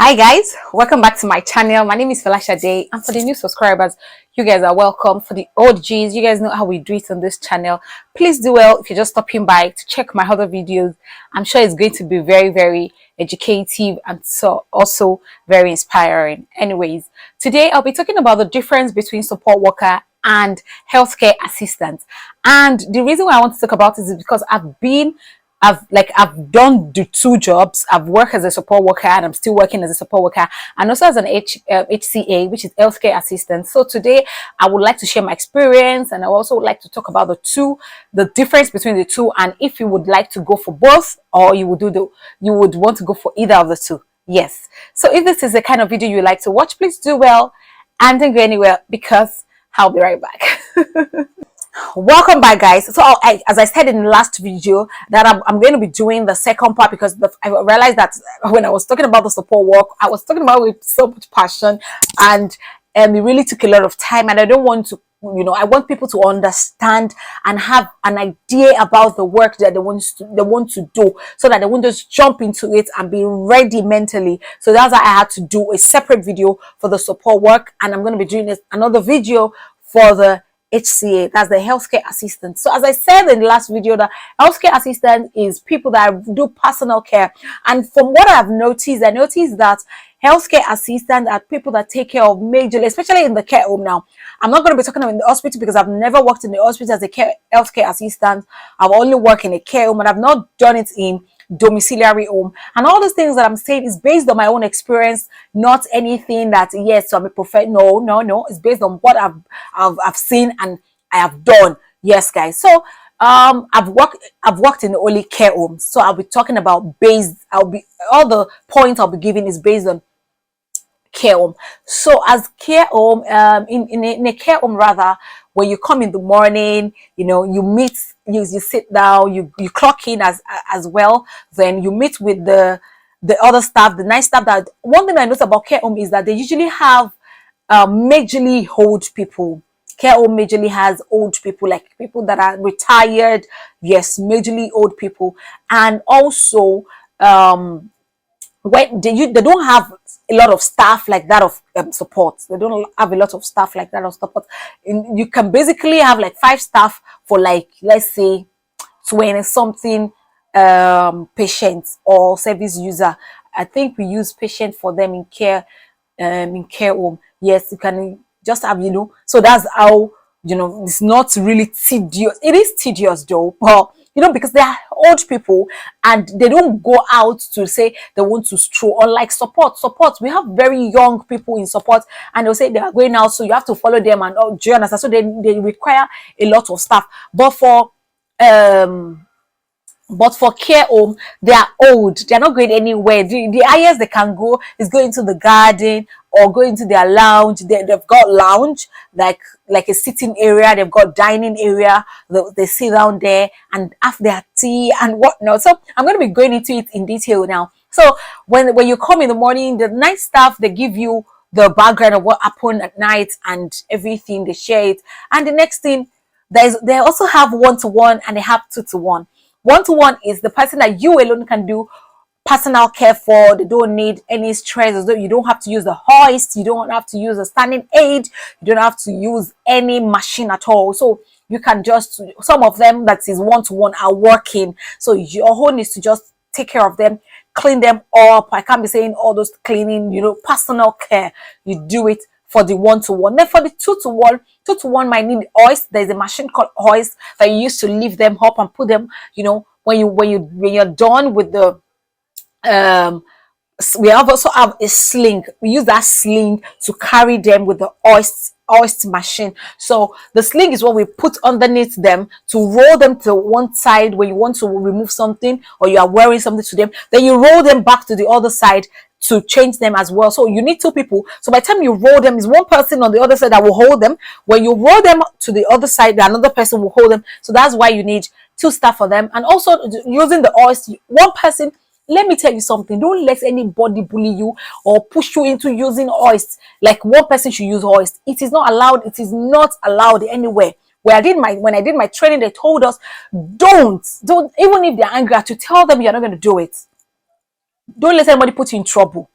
Hi guys, welcome back to my channel. My name is Folashade, and for the new subscribers, you guys are welcome. For the OGs, you guys know how we do it on this channel. Please do well if you're just stopping by to check my other videos. I'm sure it's going to be very educative and so also very inspiring. Anyways, today I'll be talking about the difference between support worker and healthcare assistant. And the reason why I want to talk about this is because I've done the two jobs. I've worked as a support worker and I'm still working as a support worker, and also as an HCA, which is healthcare assistant. So today I would like to share my experience, and I also would like to talk about the difference between the two, and if you would like to go for both or you would want to go for either of the two. Yes. So if this is the kind of video you like to watch, please do well and don't go anywhere because I'll be right back. Welcome back, guys. So as I said in the last video that I'm going to be doing the second part because I realized that when I was talking about the support work, I was talking about it with so much passion, and it really took a lot of time, and I don't want to, I want people to understand and have an idea about the work that they want to do, so that they won't just jump into it and be ready mentally. So that's why I had to do a separate video for the support work, and I'm going to be doing another video for the HCA, that's the healthcare assistant. So as I said in the last video, the healthcare assistant is people that do personal care. And from what I noticed that healthcare assistant are people that take care of majorly, especially in the care home. Now, I'm not going to be talking about in the hospital because I've never worked in the hospital as a healthcare assistant. I've only worked in a care home, and I've not done it in domiciliary home. And all those things that I'm saying is based on my own experience, not anything that, yes, so I'm a prophet. No, it's based on what I've seen and I have done. Yes, guys. So I've worked in the only care homes, so I'll be talking about all the points I'll be giving is based on care home. So as care home, in a care home rather, when you come in the morning, you meet, you sit down, you clock in as well, then you meet with the other staff, the nice staff. That one thing I notice about care home is that they usually have majorly old people. Care home majorly has old people, like people that are retired. Yes, majorly old people. And also when they don't have a lot of staff like that of support. They don't have a lot of staff like that of support. You can basically have like 5 staff for, like, let's say 20 something patients or service user. I think we use patient for them in care home. Yes, you can just have, so that's how, it's not really tedious. It is tedious though, but because they are old people and they don't go out to say they want to stroll. Unlike support, we have very young people in support, and they'll say they are going out, so you have to follow them, and do you understand? So they require a lot of staff. But for care home, they are old. They are not going anywhere. The highest they can go is go into the garden or go into their lounge. They've got lounge, like a sitting area. They've got dining area. They sit down there and have their tea and whatnot. So I'm going to be going into it in detail now. So when you come in the morning, the night staff, they give you the background of what happened at night and everything. They share it. And the next thing, they also have 1-to-1 and they have 2-to-1. 1-to-1 is the person that you alone can do personal care for. They don't need any stress. You don't have to use the hoist. You don't have to use a standing aid. You don't have to use any machine at all. So you can just, some of them that is 1-to-1 are working. So your own is to just take care of them, clean them up. I can't be saying all those cleaning, personal care. You do it for the 1-to-1. Then for the 2-to-1 might need hoist. There's a machine called hoist that you use to lift them up and put them, when you're done with the we also have a sling. We use that sling to carry them with the hoist machine. So the sling is what we put underneath them to roll them to one side when you want to remove something or you are wearing something to them. Then you roll them back to the other side to change them as well. So you need 2 people. So by the time you roll them, it's 1 person on the other side that will hold them. When you roll them to the other side, another person will hold them. So that's why you need 2 staff for them. And also using the hoist, 1 person. Let me tell you something. Don't let anybody bully you or push you into using hoist. Like 1 person should use hoist. It is not allowed. It is not allowed anywhere. When I did my training, they told us, don't, even if they're angry at you, tell them you're not going to do it. Don't let anybody put you in trouble.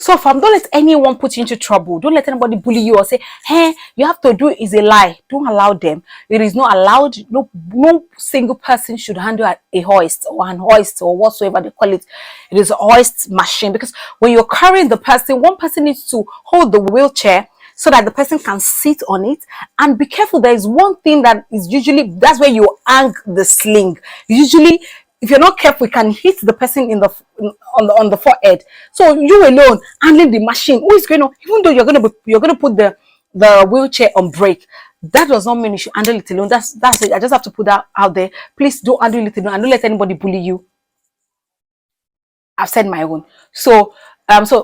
So fam, don't let anyone put you into trouble. Don't let anybody bully you or say, hey, you have to do it is a lie. Don't allow them. It is not allowed. No single person should handle a hoist or an hoist or whatsoever they call it. It is a hoist machine, because when you're carrying the person, one person needs to hold the wheelchair so that the person can sit on it. And be careful, there is one thing that is usually, that's where you hang the sling. Usually, if you're not careful, you can hit the person in the on the forehead. So you alone handling the machine, who is going to, even though you're gonna put the wheelchair on brake, that does not mean you should handle it alone. That's it. I just have to put that out there. Please don't handle it alone, and don't let anybody bully you. I've said my own. So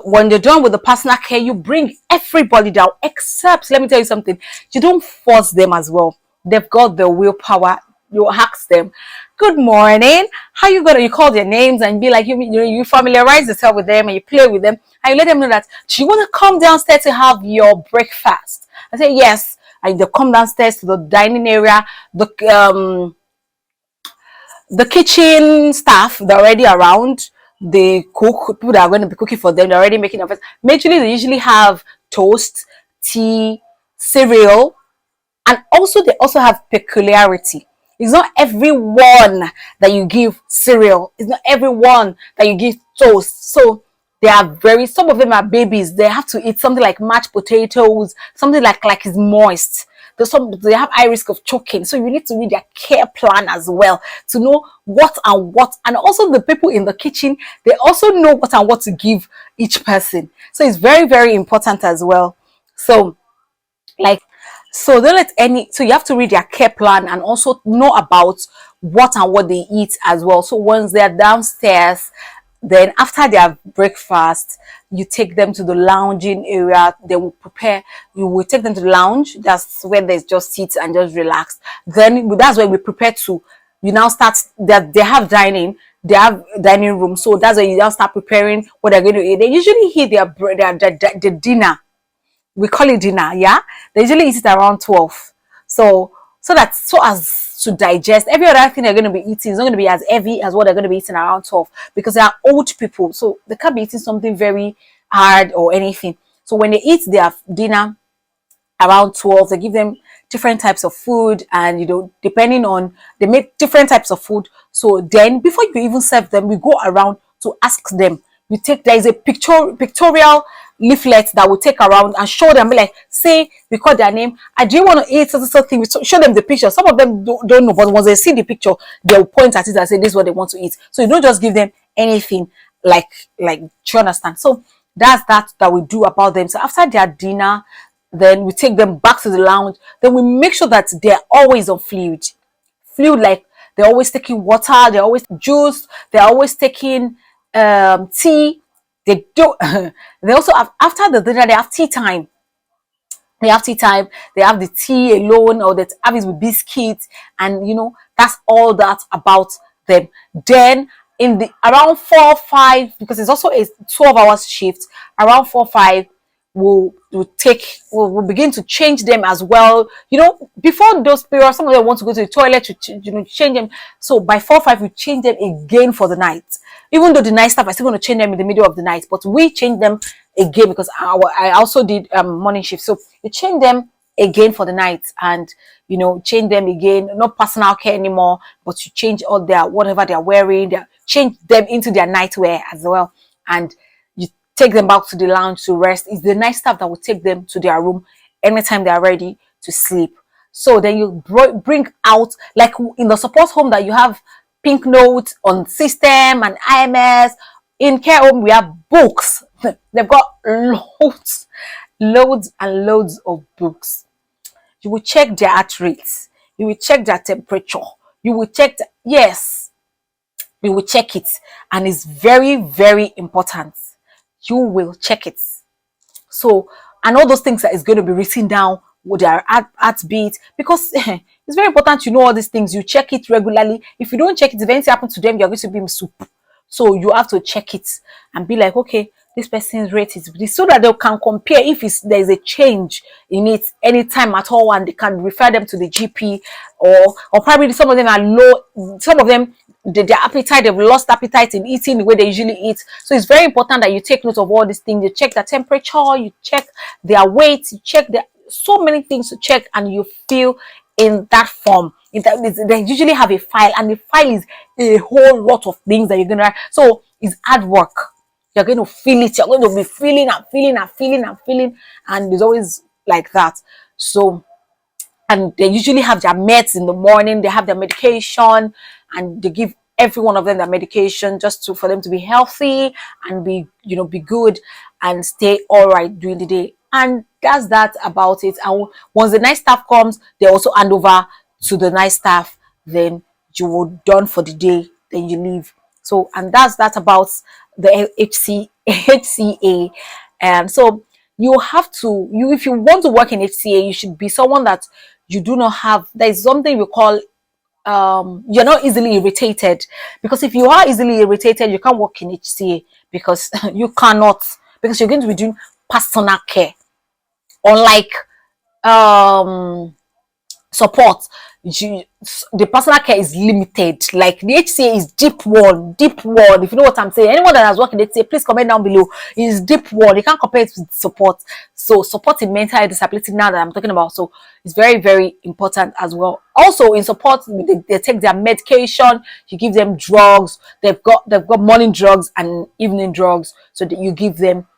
when you're done with the personal care, you bring everybody down, except, let me tell you something, you don't force them as well. They've got the willpower. You ask them, good morning, how you gonna, you call their names and be like, you familiarize yourself with them and you play with them and you let them know that, do you want to come downstairs to have your breakfast? I say yes, and they come downstairs to the dining area. The kitchen staff, they're already around. They cook, people that are going to be cooking for them, they're already making breakfast. Majorly they usually have toast, tea, cereal, and also they also have peculiarity. It's not everyone that you give cereal. It's not everyone that you give toast. So they are very, some of them are babies. They have to eat something like mashed potatoes, something like is moist. They have high risk of choking. So you need to read their care plan as well to know what and what. And also the people in the kitchen, they also know what and what to give each person. So it's very, very important as well. So like, so don't let any, so you have to read their care plan and also know about what and what they eat as well. So once they're downstairs, then after their breakfast, you take them to the lounging area. They will prepare, you will take them to the lounge. That's where there's just seats and just relax. Then that's where we prepare to, you now start, that they have dining, they have dining room. So that's where you now start preparing what they're going to eat. They usually eat their dinner, we call it dinner, yeah. They usually eat it around 12. So as to digest every other thing they're going to be eating is not going to be as heavy as what they're going to be eating around 12, because they are old people, so they can't be eating something very hard or anything. So when they eat their dinner around 12, they give them different types of food, and depending on, they make different types of food. So then before you even serve them, we go around to ask them. There is a pictorial leaflet that we take around and show them, be like, say, we call their name, and do you want to eat something? We show them the picture. Some of them don't know, but once they see the picture, they'll point at it and say this is what they want to eat. So you don't just give them anything, like do you understand? So that's that we do about them. So after their dinner, then we take them back to the lounge. Then we make sure that they're always on fluid, like they're always taking water, they're always juice, they're always taking tea. They do they also have, after the dinner, they have tea time. They have tea time, they have the tea alone, or they have it with biscuits, and that's all that about them. Then in the around 4 5, because it's also a 12 hours shift, around 4 5, we'll begin to change them as well. Before those periods, some of them want to go to the toilet to change them. So by 4 5, we change them again for the night. Even though the night staff are still going to change them in the middle of the night, but we change them again, because I also did morning shift. So you change them again for the night, and change them again, not personal care anymore, but you change all their whatever they're wearing, change them into their nightwear as well, and you take them back to the lounge to rest. It's the night staff that will take them to their room anytime they are ready to sleep. So then you bring out, like in the support home, that you have pink notes on system and IMS. In care home, we have books. They've got loads and loads of books. You will check their heart rates. You will check their temperature. You will check, yes, you will check it. And it's very, very important. You will check it. So, and all those things that is going to be written down with their heartbeat, because it's very important you know all these things. You check it regularly. If you don't check it, if anything happens to them, you're going to be in soup. So you have to check it and be like, okay, this person's rate is this, so that they can compare if there's a change in it anytime at all, and they can refer them to the GP. Or probably some of them are low, some of them their appetite, they've lost appetite in eating the way they usually eat. So it's very important that you take note of all these things. You check their temperature, you check their weight, you check their so many things to check, and you feel in that form. They usually have a file, and the file is a whole lot of things that you're gonna write. So it's hard work. You're going to feel it. You're going to be feeling and feeling and feeling and feeling, and it's always like that. So, and they usually have their meds in the morning. They have their medication, and they give every one of them their medication just for them to be healthy and be be good and stay all right during the day. And that's that about it. And once the night staff comes, they also hand over to the night staff. Then you were done for the day. Then you leave. So, and that's that about the HCA. And so you have to, if you want to work in HCA, you should be someone that you do not have, there is something we call you're not easily irritated. Because if you are easily irritated, you can't work in HCA, because you cannot, because you're going to be doing personal care. Unlike support, the personal care is limited. Like the HCA is deep one. If you know what I'm saying. Anyone that has worked in HCA, please comment down below. It's deep one. You can't compare it with support. So support in mental health disability now that I'm talking about. So it's very, very important as well. Also in support, they take their medication. You give them drugs. They've got morning drugs and evening drugs. So that you give them,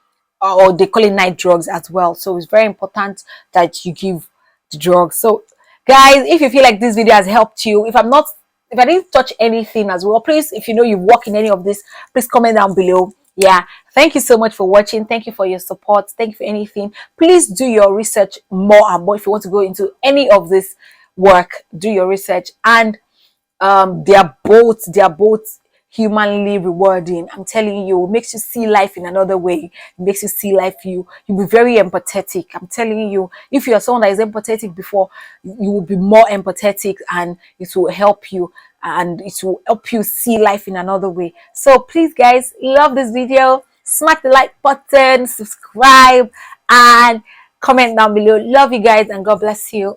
or they call it night drugs as well. So it's very important that you give the drugs. So guys, if you feel like this video has helped you, if I didn't touch anything as well, please, if you know you've worked in any of this, please comment down below. Yeah, thank you so much for watching. Thank you for your support. Thank you for anything. Please do your research more and more. If you want to go into any of this work, do your research. And they are both humanly rewarding. I'm telling you, it makes you see life in another way. It makes you see life, you'll be very empathetic. I'm telling you, if you're someone that is empathetic before, you will be more empathetic, and it will help you, and it will help you see life in another way. So please guys, love this video, smack the like button, subscribe, and comment down below. Love you guys, and God bless you.